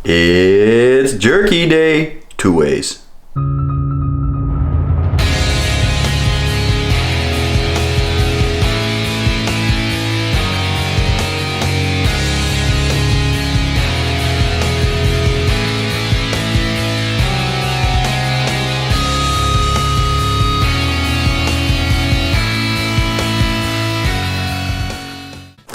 It's Jerky Day, two ways.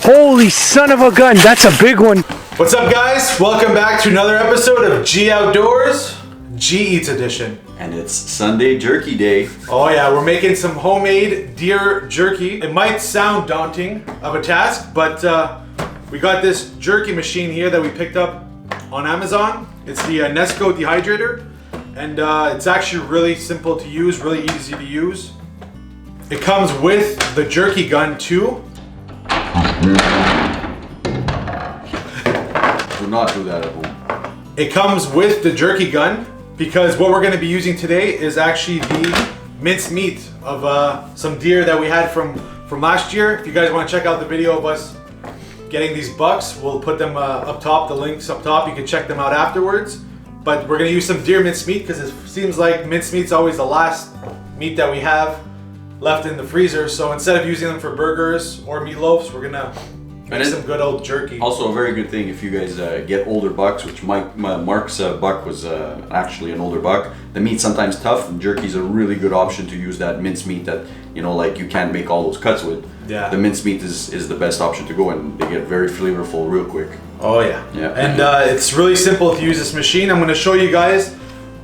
Holy son of a gun, that's a big one. What's up, guys? Welcome back to another episode of G Outdoors, G Eats Edition. And it's Sunday Jerky Day. Oh yeah, we're making some homemade deer jerky. It might sound daunting of a task, but we got this jerky machine here that we picked up on Amazon. It's the NESCO Dehydrator, and it's actually really simple to use, really easy to use. It comes with the jerky gun too. Do not do that at home. It comes with the jerky gun because what we're going to be using today is actually the minced meat of some deer that we had from last year. If you guys want to check out the video of us getting these bucks, we'll put them up top, the links up top. You can check them out afterwards. But we're going to use some deer minced meat because it seems like minced meat's always the last meat that we have left in the freezer. So instead of using them for burgers or meatloafs, we're gonna make some good old jerky. Also a very good thing if you guys get older bucks, which Mark's buck was actually an older buck. The meat's sometimes tough, and jerky's a really good option to use that minced meat that, you know, like you can't make all those cuts with. Yeah. The minced meat is the best option to go, and they get very flavorful real quick. Oh yeah. Yeah. And it's really simple to use this machine. I'm gonna show you guys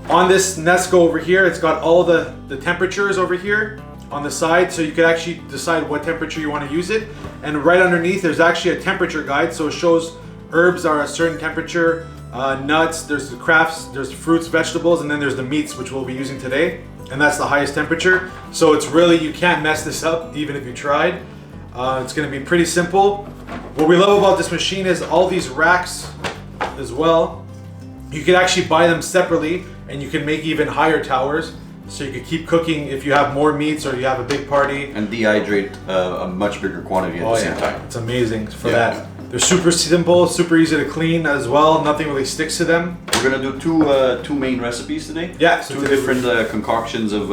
on this NESCO over here. It's got all the temperatures over here on the side, so you can actually decide what temperature you want to use it. And right underneath there's actually a temperature guide, so it shows herbs are a certain temperature, nuts, there's the crafts, there's fruits, vegetables, and then there's the meats, which we'll be using today, and that's the highest temperature. So it's really, you can't mess this up even if you tried. It's going to be pretty simple. What we love about this machine is all these racks as well. You can actually buy them separately, and you can make even higher towers. So you could keep cooking if you have more meats or you have a big party. And dehydrate a much bigger quantity at the same time. It's amazing for that. They're super simple, super easy to clean as well. Nothing really sticks to them. We're gonna do two main recipes today. Yeah, so two different concoctions of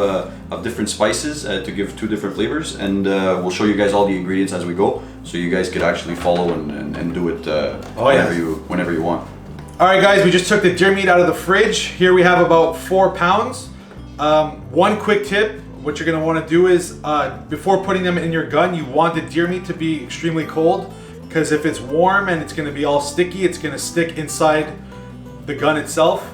different spices to give two different flavors, and we'll show you guys all the ingredients as we go, so you guys could actually follow and do it whenever you want. All right, guys, we just took the deer meat out of the fridge. Here we have about 4 pounds. One quick tip, what you're going to want to do is before putting them in your gun, you want the deer meat to be extremely cold, because if it's warm and it's going to be all sticky, it's going to stick inside the gun itself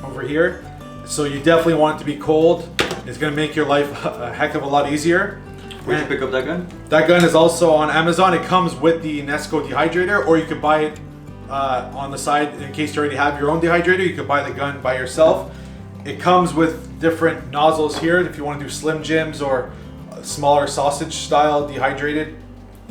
over here. So you definitely want it to be cold. It's going to make your life a heck of a lot easier. Where'd you pick up that gun? That gun is also on Amazon. It comes with the NESCO Dehydrator, or you could buy it on the side in case you already have your own dehydrator. You could buy the gun by yourself. It comes with different nozzles here if you want to do Slim Jims or smaller sausage style dehydrated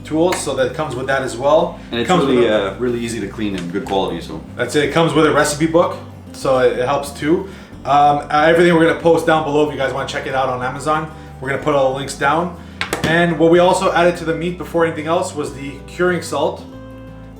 tools, so that comes with that as well. And it's really easy to clean and good quality. So that's it. It comes with a recipe book, so it helps too. Everything we're going to post down below if you guys want to check it out on Amazon. We're going to put all the links down. And what we also added to the meat before anything else was the curing salt.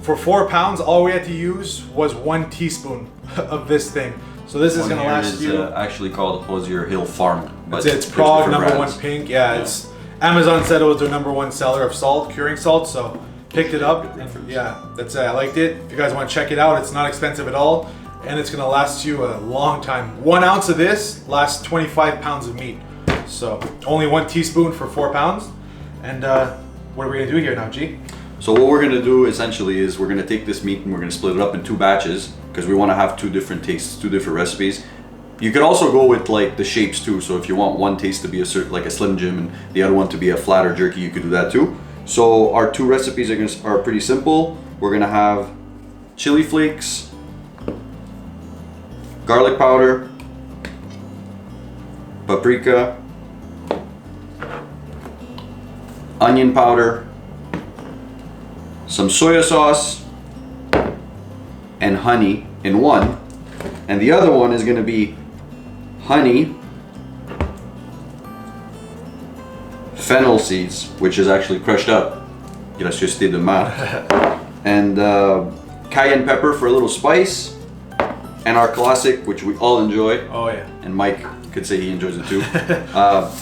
For 4 pounds, all we had to use was 1 teaspoon of this thing. So this is going to last you. Actually called Osier Hill Farm. But it's Prague #1 pink. Yeah, it's Amazon said it was their #1 seller of salt, curing salt. So picked it up. And yeah, that's it. I liked it. If you guys want to check it out, it's not expensive at all, and it's going to last you a long time. 1 ounce of this lasts 25 pounds of meat. So only 1 teaspoon for 4 pounds. And what are we going to do here now, G? So what we're going to do essentially is we're going to take this meat and we're going to split it up in 2 batches, because we want to have 2 different tastes, 2 different recipes. You could also go with like the shapes too. So if you want one taste to be like a Slim Jim and the other one to be a flatter jerky, you could do that too. So our 2 recipes are pretty simple. We're going to have chili flakes, garlic powder, paprika, onion powder, some soy sauce, and honey in one. And the other one is going to be honey, fennel seeds, which is actually crushed up, gracieuseté de mar, and cayenne pepper for a little spice, And our classic, which we all enjoy. Oh yeah. And Mike could say he enjoys it too.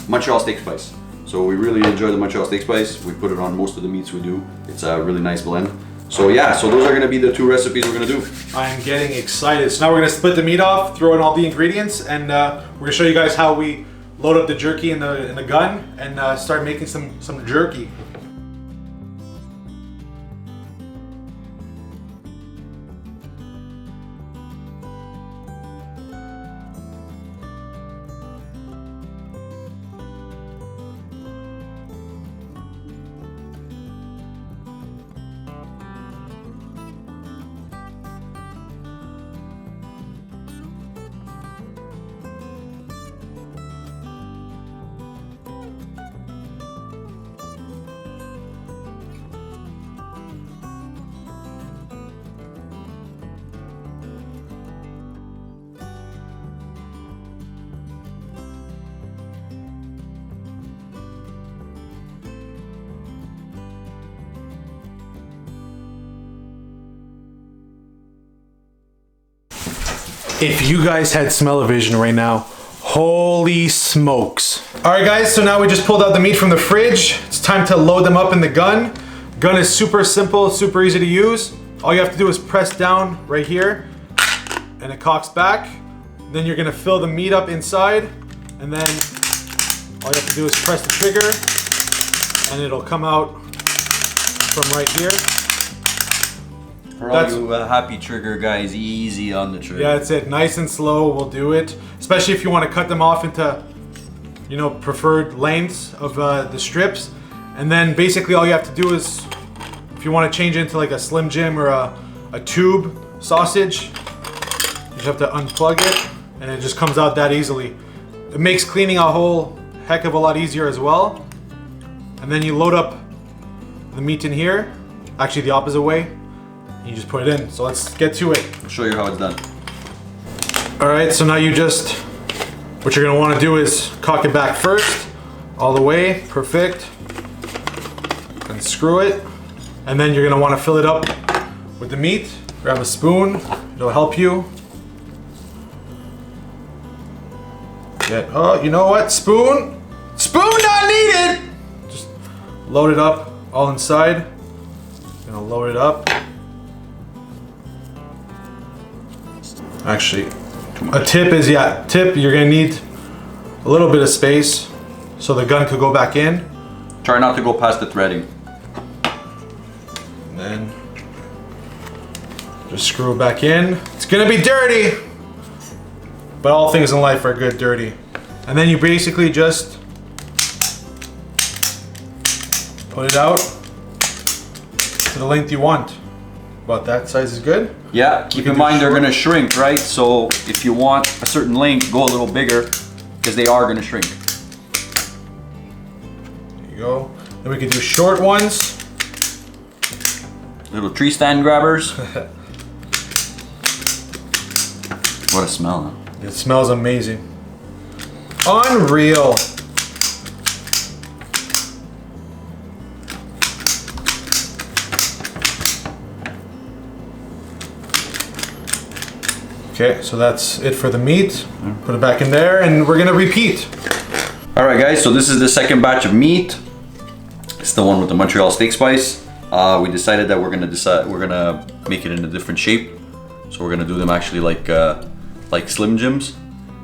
Montreal steak spice. So we really enjoy the Montreal steak spice. We put it on most of the meats we do. It's a really nice blend. So yeah, so those are gonna be the 2 recipes we're gonna do. I am getting excited. So now we're gonna split the meat off, throw in all the ingredients, and we're gonna show you guys how we load up the jerky in the gun and start making some jerky. If you guys had smell-o-vision right now, holy smokes. All right guys, so now we just pulled out the meat from the fridge. It's time to load them up in the gun. Gun is super simple, super easy to use. All you have to do is press down right here and it cocks back. Then you're gonna fill the meat up inside and then all you have to do is press the trigger and it'll come out from right here. For all you happy trigger guys, easy on the trigger. Yeah, that's it. Nice and slow will do it. Especially if you want to cut them off into, you know, preferred lengths of the strips. And then basically all you have to do is, if you want to change it into like a Slim Jim or a tube sausage, you just have to unplug it and it just comes out that easily. It makes cleaning a whole heck of a lot easier as well. And then you load up the meat in here, actually the opposite way. You just put it in. So let's get to it. I'll show you how it's done. All right, so now what you're gonna wanna do is cock it back first, all the way, perfect. And screw it. And then you're gonna wanna fill it up with the meat. Grab a spoon, it'll help you. Oh, you know what, spoon not needed. Just load it up all inside. Gonna load it up. Actually, a tip is, you're gonna need a little bit of space so the gun could go back in. Try not to go past the threading. And then just screw it back in. It's gonna be dirty, but all things in life are good dirty. And then you basically just put it out to the length you want. About that size is good. Yeah, keep in mind they're gonna shrink, right? So if you want a certain length, go a little bigger because they are gonna shrink. There you go. Then we can do short ones. Little tree stand grabbers. What a smell, huh? It smells amazing. Unreal. Okay, so that's it for the meat. Put it back in there and we're gonna repeat. All right guys, so this is the second batch of meat. It's the one with the Montreal steak spice. We decided that we're gonna make it in a different shape. So we're gonna do them actually like Slim Jims.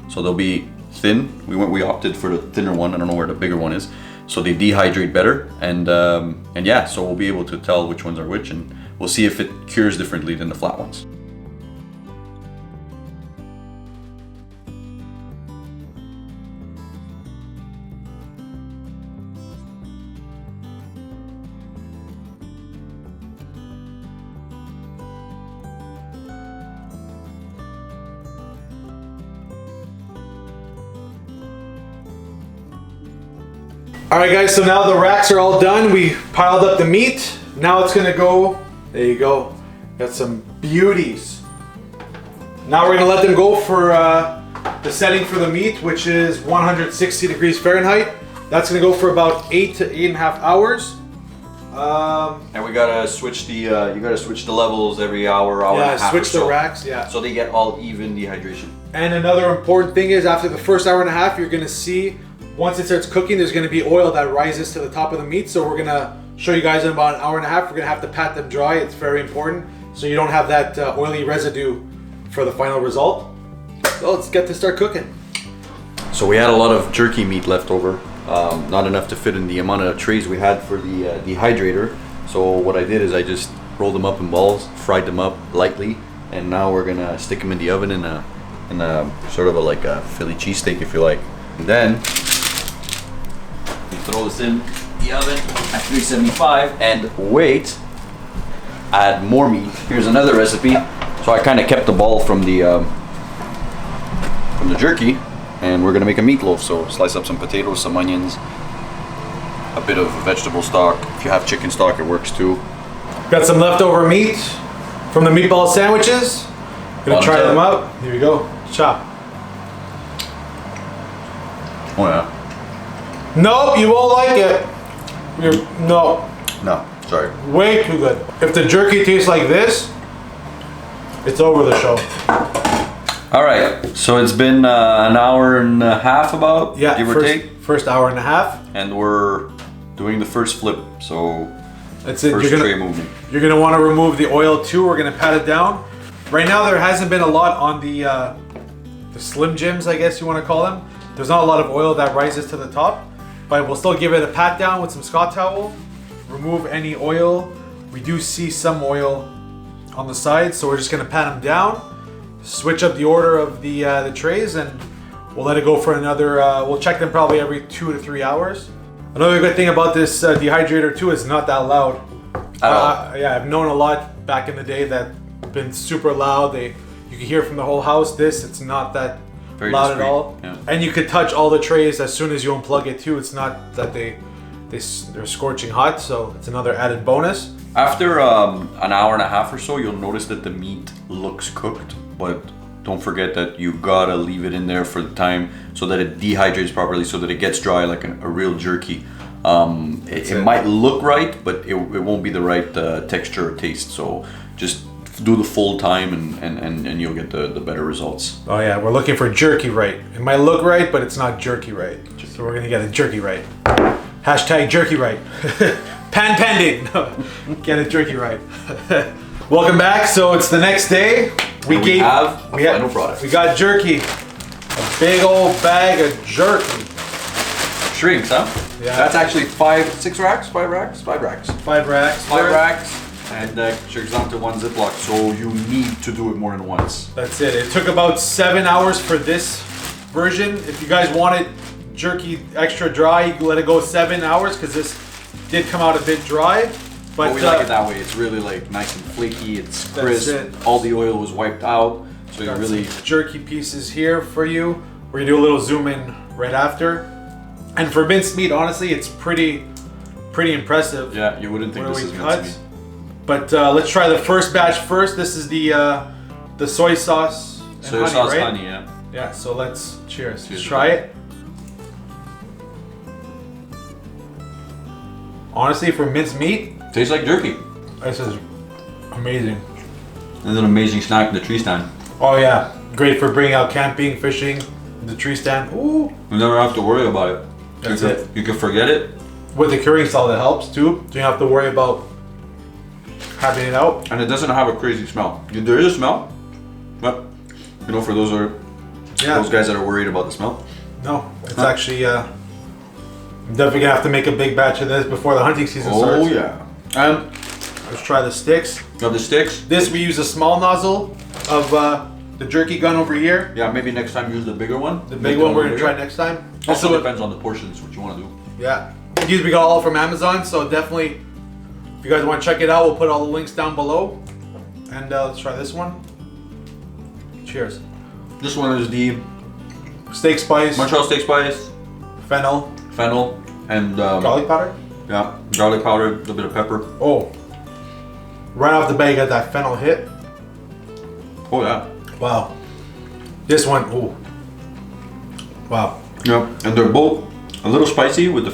So they'll be thin. We opted for the thinner one. I don't know where the bigger one is. So they dehydrate better, and yeah, so we'll be able to tell which ones are which, and we'll see if it cures differently than the flat ones. All right guys, so now the racks are all done. We piled up the meat. Now it's gonna go, there you go. Got some beauties. Now we're gonna let them go for the setting for the meat, which is 160 degrees Fahrenheit. That's gonna go for about 8 to 8.5 hours. And we gotta switch the you gotta switch the levels every hour and a half switch or so, the racks, so they get all even dehydration. And another important thing is after the first hour and a half, you're gonna see once it starts cooking, there's gonna be oil that rises to the top of the meat. So we're gonna show you guys in about an hour and a half. We're gonna have to pat them dry. It's very important, so you don't have that oily residue for the final result. So let's get to start cooking. So we had a lot of jerky meat left over, not enough to fit in the amount of trays we had for the dehydrator. So what I did is I just rolled them up in balls, fried them up lightly, and now we're gonna stick them in the oven in a sort of like a Philly cheesesteak, if you like. And then you throw this in the oven at 375 and wait. Add more meat. Here's another recipe. So I kind of kept the ball from the jerky, and we're gonna make a meatloaf. So slice up some potatoes, some onions, a bit of vegetable stock. If you have chicken stock, it works too. Got some leftover meat from the meatball sandwiches. Gonna try them out. Here we go. Chop. Oh yeah. Nope, you won't like it. No, Sorry. way too good. If the jerky tastes like this, it's over the show. All right. So it's been an hour and a half, about, give or take. First hour and a half. And we're doing the first flip. So That's it. first tray movement. You're gonna want to remove the oil too. We're gonna pat it down. Right now there hasn't been a lot on the Slim Jims, I guess you want to call them. There's not a lot of oil that rises to the top, but we'll still give it a pat down with some Scott towel. Remove any oil. We do see some oil on the side, so we're just gonna pat them down. Switch up the order of the trays, and we'll let it go for another. We'll check them probably every 2 to 3 hours. Another good thing about this dehydrator too is it's not that loud. Yeah, I've known a lot back in the day that been super loud. You can hear from the whole house. It's not that Very loud discreet. at all. Yeah. And you could touch all the trays as soon as you unplug it too. It's not that they're scorching hot, so it's another added bonus. After an hour and a half or so, you'll notice that the meat looks cooked, but don't forget that you gotta leave it in there for the time so that it dehydrates properly, so that it gets dry like a real jerky. It might look right, but it won't be the right texture or taste. So just do the full time, and you'll get the better results. Oh yeah, we're looking for jerky right. It might look right, but it's not jerky right. So we're gonna get it jerky right. Hashtag jerky right. Pan pending. No, get it jerky right. Welcome back. So it's the next day. We have a final product. We got jerky. A big old bag of jerky. Shrinks, huh? Yeah. That's actually 5 racks. Five racks. 5 racks, and shrinks down to 1 Ziploc. So you need to do it more than once. That's it. It took about 7 hours for this version. If you guys wanted jerky extra dry, you can let it go 7 hours because this did come out a bit dry. But we like it that way. It's really like nice and flaky. It's crisp. All the oil was wiped out, so you really jerky pieces here for you. We're gonna do a little zoom in right after. And for minced meat, honestly, it's pretty impressive. Yeah, you wouldn't think Where this we is cut. minced meat. But let's try the first batch first. This is the soy sauce and Soy honey, sauce, right? honey, yeah. Yeah. So let's cheers. Cheers. Try it. Honestly, for minced meat, Tastes like jerky. this is amazing. It's an amazing snack in the tree stand. Oh yeah, great for bringing out camping, fishing, the tree stand. Ooh. You never have to worry about it. That's it. You can forget it. With the curing salt, it helps too. So you don't have to worry about having it out. And it doesn't have a crazy smell. There is a smell, but for those guys that are worried about the smell. No, it's actually. I'm definitely gonna have to make a big batch of this before the hunting season starts. Oh yeah. Let's try the sticks. Got the sticks. This we use a small nozzle of the jerky gun over here. Yeah, maybe next time use the bigger one. The big one we're gonna try next time. Also depends on the portions, what you want to do. Yeah. These we got all from Amazon, so definitely, if you guys want to check it out, we'll put all the links down below. And let's try this one. Cheers. This one is the Steak spice, Montreal steak spice, fennel, and garlic powder. yeah, garlic powder, a little bit of pepper. Oh, right off the bat, you got that fennel hit. Oh yeah. Wow. This one, ooh. Wow. Yeah, and they're both a little spicy with the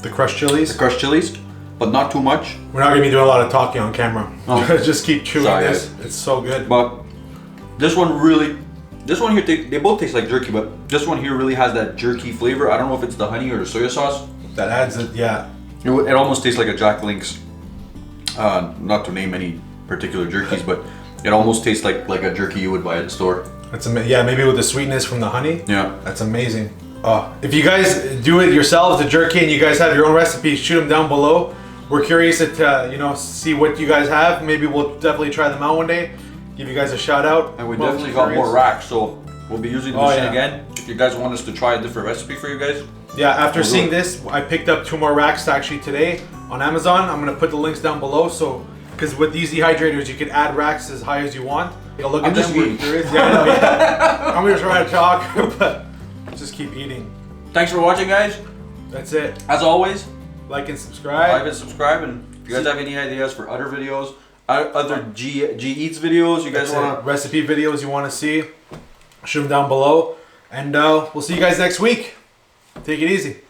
The crushed chilies. crushed chilies, but not too much. We're not gonna be doing a lot of talking on camera. Oh. Just keep chewing Sorry, this. guys. It's so good. But this one really, this one here, they both taste like jerky, but this one here really has that jerky flavor. I don't know if it's the honey or the soy sauce. That adds it, yeah. It almost tastes like a Jack Link's, not to name any particular jerkies, but it almost tastes like a jerky you would buy at the store. That's yeah, maybe with the sweetness from the honey. Yeah. That's amazing. If you guys do it yourselves, the jerky, and you guys have your own recipes, shoot them down below. We're curious to see what you guys have. Maybe we'll definitely try them out one day. Give you guys a shout out. And we definitely got more racks, so we'll be using the machine again. If you guys want us to try a different recipe for you guys. Yeah, after seeing this, I picked up 2 more racks actually today on Amazon. I'm gonna put the links down below, so because with these dehydrators, you can add racks as high as you want. Take a look at them. We're curious. Yeah, I know, yeah. I'm gonna try to talk, but just keep eating. Thanks for watching, guys. That's it. As always, like and subscribe. And if you guys have any ideas for other videos, other G Eats videos you guys want to... Recipe videos you want to see, shoot them down below. And we'll see you guys next week. Take it easy.